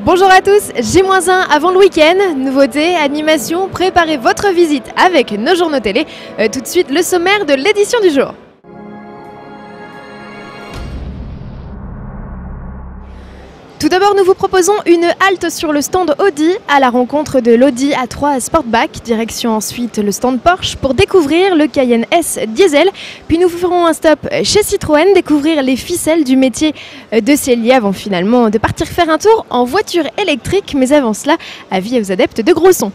Bonjour à tous, J-1 avant le week-end, nouveautés, animations, préparez votre visite avec nos journaux télé. Tout de suite, le sommaire de l'édition du jour. Tout d'abord, nous vous proposons une halte sur le stand Audi à la rencontre de l'Audi A3 Sportback. Direction ensuite le stand Porsche pour découvrir le Cayenne S Diesel. Puis nous vous ferons un stop chez Citroën, découvrir les ficelles du métier de sellier avant finalement de partir faire un tour en voiture électrique. Mais avant cela, avis aux adeptes de gros sons.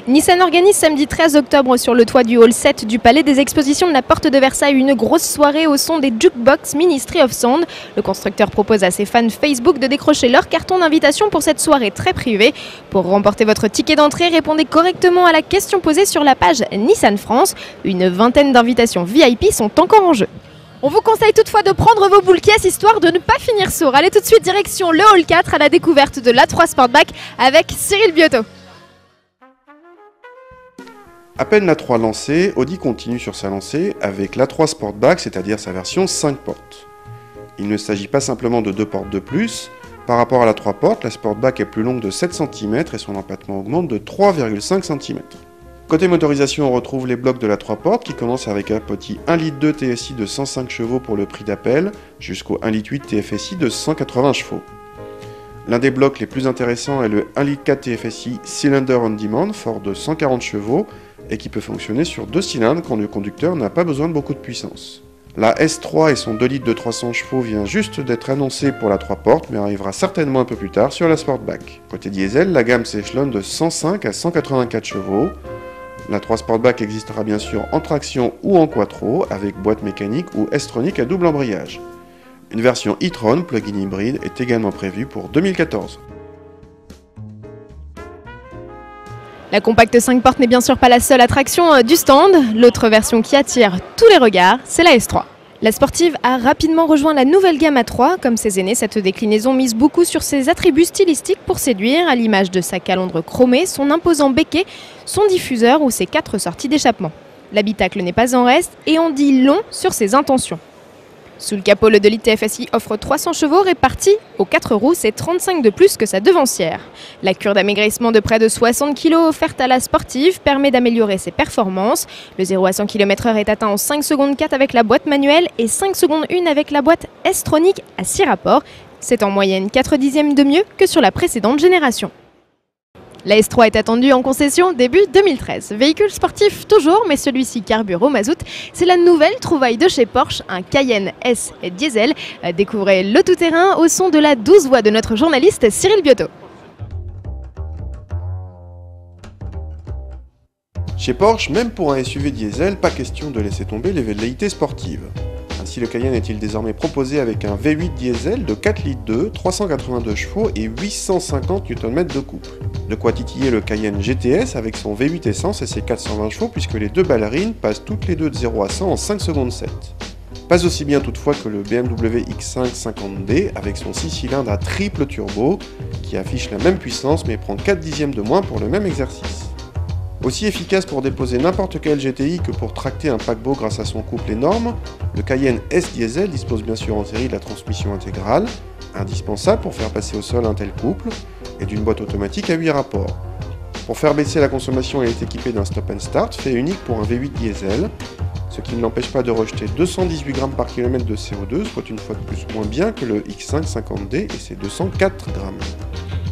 Nissan organise samedi 13 octobre sur le toit du Hall 7 du Palais des Expositions de la Porte de Versailles une grosse soirée au son des Jukebox Ministry of Sound. Le constructeur propose à ses fans Facebook de décrocher leur carton d'invitation pour cette soirée très privée. Pour remporter votre ticket d'entrée, répondez correctement à la question posée sur la page Nissan France. Une vingtaine d'invitations VIP sont encore en jeu. On vous conseille toutefois de prendre vos boules caisses histoire de ne pas finir sourd. Allez tout de suite direction le Hall 4 à la découverte de l'A3 Sportback avec Cyril Biotto. À peine l'A3 lancée, Audi continue sur sa lancée avec l'A3 Sportback, c'est-à-dire sa version 5 portes. Il ne s'agit pas simplement de 2 portes de plus. Par rapport à la 3 portes, la Sportback est plus longue de 7 cm et son empattement augmente de 3,5 cm. Côté motorisation, on retrouve les blocs de la 3 portes qui commencent avec un petit 1,2 litre TSI de 105 chevaux pour le prix d'appel, jusqu'au 1,8 litre TFSI de 180 chevaux. L'un des blocs les plus intéressants est le 1,4 litre TFSI Cylinder on Demand, fort de 140 chevaux, et qui peut fonctionner sur 2 cylindres quand le conducteur n'a pas besoin de beaucoup de puissance. La S3 et son 2 litres de 300 chevaux vient juste d'être annoncée pour la 3 portes, mais arrivera certainement un peu plus tard sur la Sportback. Côté diesel, la gamme s'échelonne de 105 à 184 chevaux. La 3 Sportback existera bien sûr en traction ou en quattro, avec boîte mécanique ou S-tronique à double embrayage. Une version e-tron plug-in hybride est également prévue pour 2014. La compacte 5 portes n'est bien sûr pas la seule attraction du stand. L'autre version qui attire tous les regards, c'est la S3. La sportive a rapidement rejoint la nouvelle gamme A3. Comme ses aînés, cette déclinaison mise beaucoup sur ses attributs stylistiques pour séduire, à l'image de sa calandre chromée, son imposant béquet, son diffuseur ou ses 4 sorties d'échappement. L'habitacle n'est pas en reste et on dit long sur ses intentions. Sous le capot, le 2 litres TFSI offre 300 chevaux répartis aux 4 roues, c'est 35 de plus que sa devancière. La cure d'amaigrissement de près de 60 kg offerte à la sportive permet d'améliorer ses performances. Le 0 à 100 km/h est atteint en 5 secondes 4 avec la boîte manuelle et 5 secondes 1 avec la boîte S-tronique à 6 rapports. C'est en moyenne 4 dixièmes de mieux que sur la précédente génération. La S3 est attendue en concession début 2013. Véhicule sportif toujours, mais celui-ci carbure au mazout. C'est la nouvelle trouvaille de chez Porsche, un Cayenne S Diesel. Découvrez le tout-terrain au son de la douce voix de notre journaliste Cyril Biotto. Chez Porsche, même pour un SUV diesel, pas question de laisser tomber les velléités sportives. Ainsi, le Cayenne est-il désormais proposé avec un V8 diesel de 4 litres 2, 382 chevaux et 850 Nm de couple. De quoi titiller le Cayenne GTS avec son V8 essence et ses 420 chevaux puisque les deux ballerines passent toutes les deux de 0 à 100 en 5 secondes 7. Pas aussi bien toutefois que le BMW X5 50D avec son 6 cylindres à triple turbo qui affiche la même puissance mais prend 4 dixièmes de moins pour le même exercice. Aussi efficace pour déposer n'importe quel GTI que pour tracter un paquebot grâce à son couple énorme, le Cayenne S Diesel dispose bien sûr en série de la transmission intégrale, indispensable pour faire passer au sol un tel couple, et d'une boîte automatique à 8 rapports. Pour faire baisser la consommation, elle est équipée d'un stop and start fait unique pour un V8 diesel, ce qui ne l'empêche pas de rejeter 218 grammes par kilomètre de CO2, soit une fois de plus moins bien que le X5 50D et ses 204 grammes.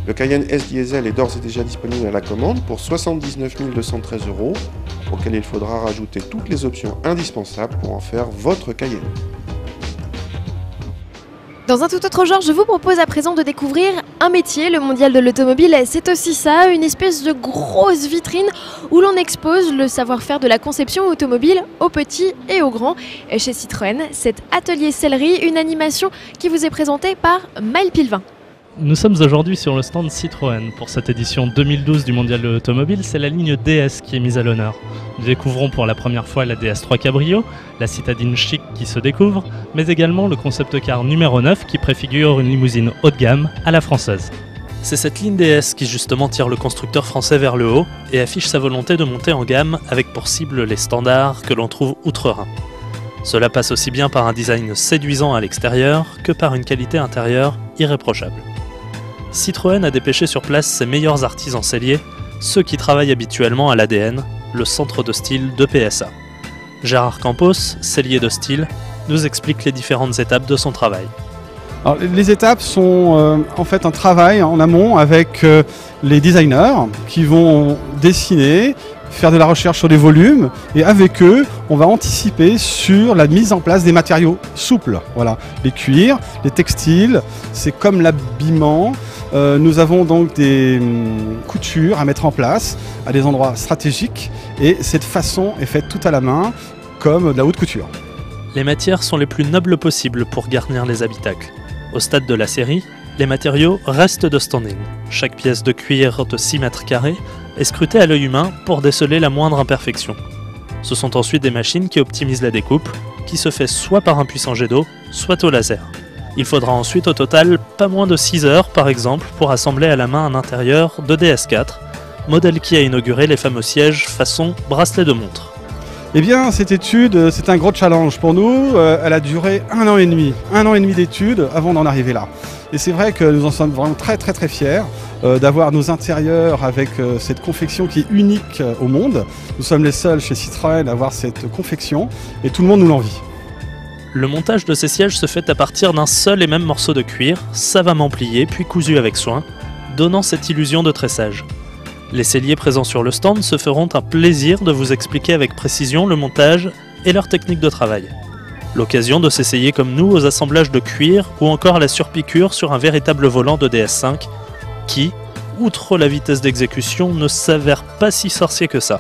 Le Cayenne S Diesel est d'ores et déjà disponible à la commande pour 79 213 €, auquel il faudra rajouter toutes les options indispensables pour en faire votre Cayenne. Dans un tout autre genre, je vous propose à présent de découvrir un métier, le mondial de l'automobile. C'est aussi ça, une espèce de grosse vitrine où l'on expose le savoir-faire de la conception automobile aux petits et aux grands. Chez Citroën, c'est Atelier Sellerie, une animation qui vous est présentée par Maël Pilvin. Nous sommes aujourd'hui sur le stand Citroën. Pour cette édition 2012 du Mondial de l'Automobile, c'est la ligne DS qui est mise à l'honneur. Nous découvrons pour la première fois la DS3 Cabrio, la citadine chic qui se découvre, mais également le concept car numéro 9 qui préfigure une limousine haut de gamme à la française. C'est cette ligne DS qui justement tire le constructeur français vers le haut et affiche sa volonté de monter en gamme avec pour cible les standards que l'on trouve outre-Rhin. Cela passe aussi bien par un design séduisant à l'extérieur que par une qualité intérieure irréprochable. Citroën a dépêché sur place ses meilleurs artisans selliers, ceux qui travaillent habituellement à l'ADN, le centre de style de PSA. Gérard Campos, sellier de style, nous explique les différentes étapes de son travail. Alors, les étapes sont en fait un travail en amont avec les designers qui vont dessiner, faire de la recherche sur des volumes et avec eux, on va anticiper sur la mise en place des matériaux souples. Voilà, les cuirs, les textiles, c'est comme l'habillement. Nous avons donc des coutures à mettre en place à des endroits stratégiques et cette façon est faite tout à la main comme de la haute couture. Les matières sont les plus nobles possibles pour garnir les habitacles. Au stade de la série, les matériaux restent de standing. Chaque pièce de cuir de 6 mètres carrés est scrutée à l'œil humain pour déceler la moindre imperfection. Ce sont ensuite des machines qui optimisent la découpe, qui se fait soit par un puissant jet d'eau, soit au laser. Il faudra ensuite au total pas moins de 6 heures par exemple pour assembler à la main un intérieur de DS4, modèle qui a inauguré les fameux sièges façon bracelet de montre. Eh bien, cette étude, c'est un gros challenge pour nous. Elle a duré 1 an et demi. 1 an et demi d'études avant d'en arriver là. Et c'est vrai que nous en sommes vraiment très fiers d'avoir nos intérieurs avec cette confection qui est unique au monde. Nous sommes les seuls chez Citroën à avoir cette confection et tout le monde nous l'envie. Le montage de ces sièges se fait à partir d'un seul et même morceau de cuir, savamment plié puis cousu avec soin, donnant cette illusion de tressage. Les selliers présents sur le stand se feront un plaisir de vous expliquer avec précision le montage et leur technique de travail. L'occasion de s'essayer comme nous aux assemblages de cuir ou encore à la surpiqûre sur un véritable volant de DS5 qui, outre la vitesse d'exécution, ne s'avère pas si sorcier que ça.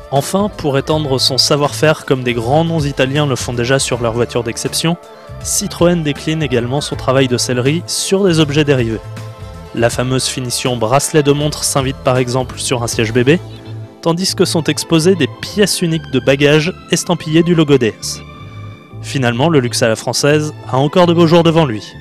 Enfin, pour étendre son savoir-faire comme des grands noms italiens le font déjà sur leurs voitures d'exception, Citroën décline également son travail de sellerie sur des objets dérivés. La fameuse finition bracelet de montre s'invite par exemple sur un siège bébé, tandis que sont exposées des pièces uniques de bagages estampillées du logo DS. Finalement, le luxe à la française a encore de beaux jours devant lui.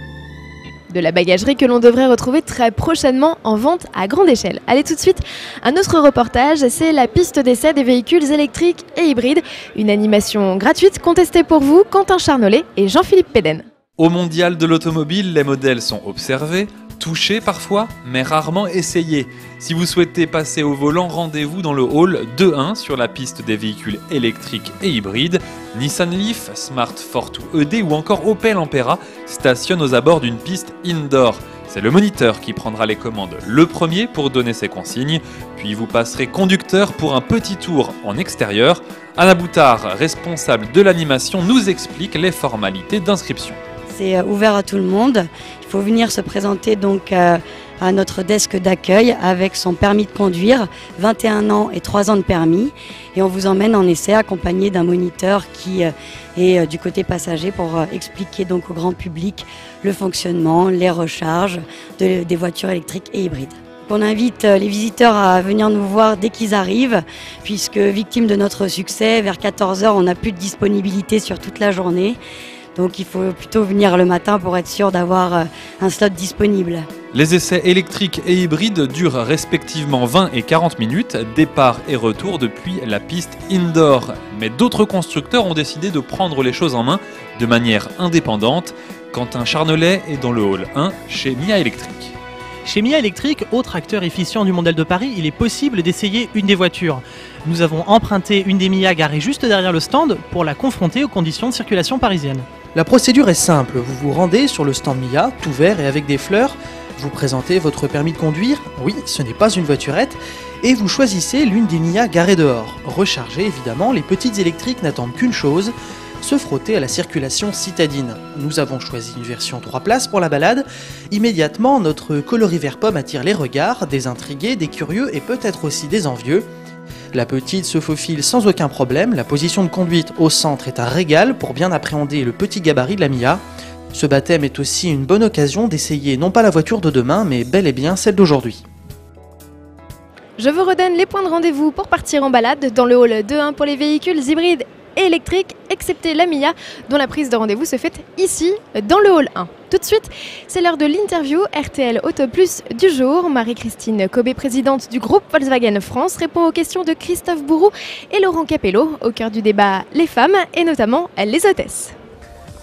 De la bagagerie que l'on devrait retrouver très prochainement en vente à grande échelle. Allez tout de suite, un autre reportage, c'est la piste d'essai des véhicules électriques et hybrides. Une animation gratuite contestée pour vous, Quentin Charnollet et Jean-Philippe Péden. Au mondial de l'automobile, les modèles sont observés, touchés parfois, mais rarement essayés. Si vous souhaitez passer au volant, rendez-vous dans le hall 2.1 sur la piste des véhicules électriques et hybrides. Nissan Leaf, Smart Fortwo ED ou encore Opel Ampera stationnent aux abords d'une piste indoor. C'est le moniteur qui prendra les commandes le premier pour donner ses consignes, puis vous passerez conducteur pour un petit tour en extérieur. Anna Boutard, responsable de l'animation, nous explique les formalités d'inscription. C'est ouvert à tout le monde. Il faut venir se présenter donc à notre desk d'accueil avec son permis de conduire, 21 ans et 3 ans de permis. Et on vous emmène en essai accompagné d'un moniteur qui est du côté passager pour expliquer donc au grand public le fonctionnement, les recharges des voitures électriques et hybrides. On invite les visiteurs à venir nous voir dès qu'ils arrivent, puisque victime de notre succès, vers 14 h, on n'a plus de disponibilité sur toute la journée. Donc il faut plutôt venir le matin pour être sûr d'avoir un slot disponible. Les essais électriques et hybrides durent respectivement 20 et 40 minutes, départ et retour depuis la piste indoor. Mais d'autres constructeurs ont décidé de prendre les choses en main de manière indépendante. Quentin Charnollet est dans le hall 1 chez Mia Electric. Chez Mia Electric, autre acteur efficient du Mondial de Paris, il est possible d'essayer une des voitures. Nous avons emprunté une des Mia garées juste derrière le stand pour la confronter aux conditions de circulation parisiennes. La procédure est simple, vous vous rendez sur le stand Mia, tout vert et avec des fleurs, vous présentez votre permis de conduire, oui, ce n'est pas une voiturette, et vous choisissez l'une des Mia garées dehors. Rechargées évidemment, les petites électriques n'attendent qu'une chose, se frotter à la circulation citadine. Nous avons choisi une version 3 places pour la balade. Immédiatement, notre coloris vert pomme attire les regards, des intrigués, des curieux et peut-être aussi des envieux. La petite se faufile sans aucun problème, la position de conduite au centre est un régal pour bien appréhender le petit gabarit de la Mia. Ce baptême est aussi une bonne occasion d'essayer non pas la voiture de demain, mais bel et bien celle d'aujourd'hui. Je vous redonne les points de rendez-vous pour partir en balade dans le hall 2.1 pour les véhicules hybrides et électriques, excepté la Mia, dont la prise de rendez-vous se fait ici, dans le hall 1. Tout de suite, c'est l'heure de l'interview RTL Auto Plus du jour. Marie-Christine Cobé, présidente du groupe Volkswagen France, répond aux questions de Christophe Bourroux et Laurent Capello, au cœur du débat les femmes et notamment les hôtesses.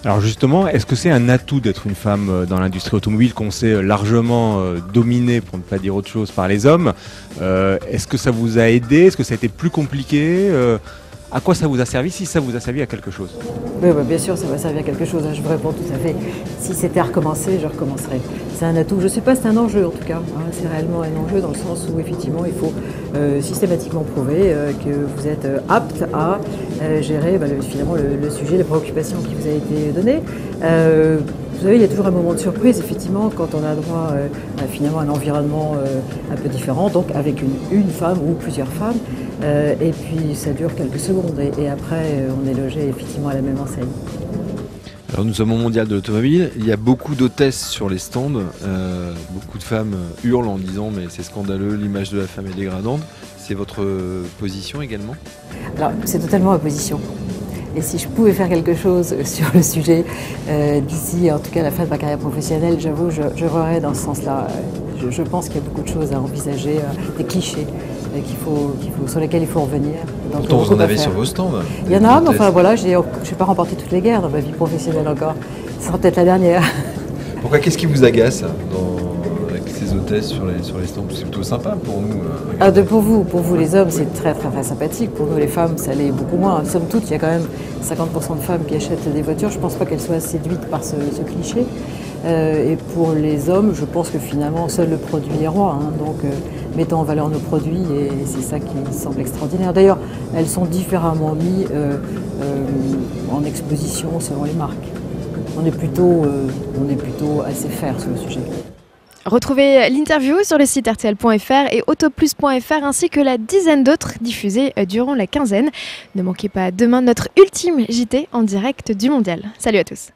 Alors justement, est-ce que c'est un atout d'être une femme dans l'industrie automobile qu'on sait largement dominée, pour ne pas dire autre chose, par les hommes? Est-ce que ça vous a aidé? Est-ce que ça a été plus compliqué? À quoi ça vous a servi, si ça vous a servi à quelque chose? Oui, bah, bien sûr, ça va servir à quelque chose. Je vous réponds tout à fait. Si c'était à recommencer, je recommencerais. C'est un atout. Je ne sais pas, c'est un enjeu en tout cas. C'est réellement un enjeu dans le sens où effectivement, il faut systématiquement prouver que vous êtes apte à gérer finalement le sujet, les préoccupations qui vous a été données. Vous savez, il y a toujours un moment de surprise, effectivement, quand on a droit finalement à un environnement un peu différent, donc avec une femme ou plusieurs femmes. Et puis ça dure quelques secondes et après on est logé effectivement à la même enseigne. Alors nous sommes au Mondial de l'automobile, il y a beaucoup d'hôtesses sur les stands, beaucoup de femmes hurlent en disant mais c'est scandaleux, l'image de la femme est dégradante. C'est votre position également? Alors c'est totalement ma position. Et si je pouvais faire quelque chose sur le sujet d'ici, en tout cas la fin de ma carrière professionnelle, j'avoue, je rerais dans ce sens-là. Je pense qu'il y a beaucoup de choses à envisager, des clichés sur lesquels il faut revenir. Pourtant vous en avez sur vos stands. Il y en a, mais enfin voilà, je n'ai pas remporté toutes les guerres dans ma vie professionnelle encore. Ce sera peut-être la dernière. Pourquoi? Qu'est-ce qui vous agace avec ces hôtesses sur les stands? C'est plutôt sympa pour nous. Pour vous les hommes, c'est très, très très sympathique. Pour nous les femmes, ça l'est beaucoup moins. Somme toute, il y a quand même 50% de femmes qui achètent des voitures. Je ne pense pas qu'elles soient séduites par ce cliché. Et pour les hommes, je pense que finalement, seul le produit est roi. Donc, mettons en valeur nos produits et c'est ça qui me semble extraordinaire. D'ailleurs, elles sont différemment mises en exposition selon les marques. On est plutôt assez fair sur le sujet. Retrouvez l'interview sur le site rtl.fr et autoplus.fr ainsi que la dizaine d'autres diffusées durant la quinzaine. Ne manquez pas demain notre ultime JT en direct du Mondial. Salut à tous.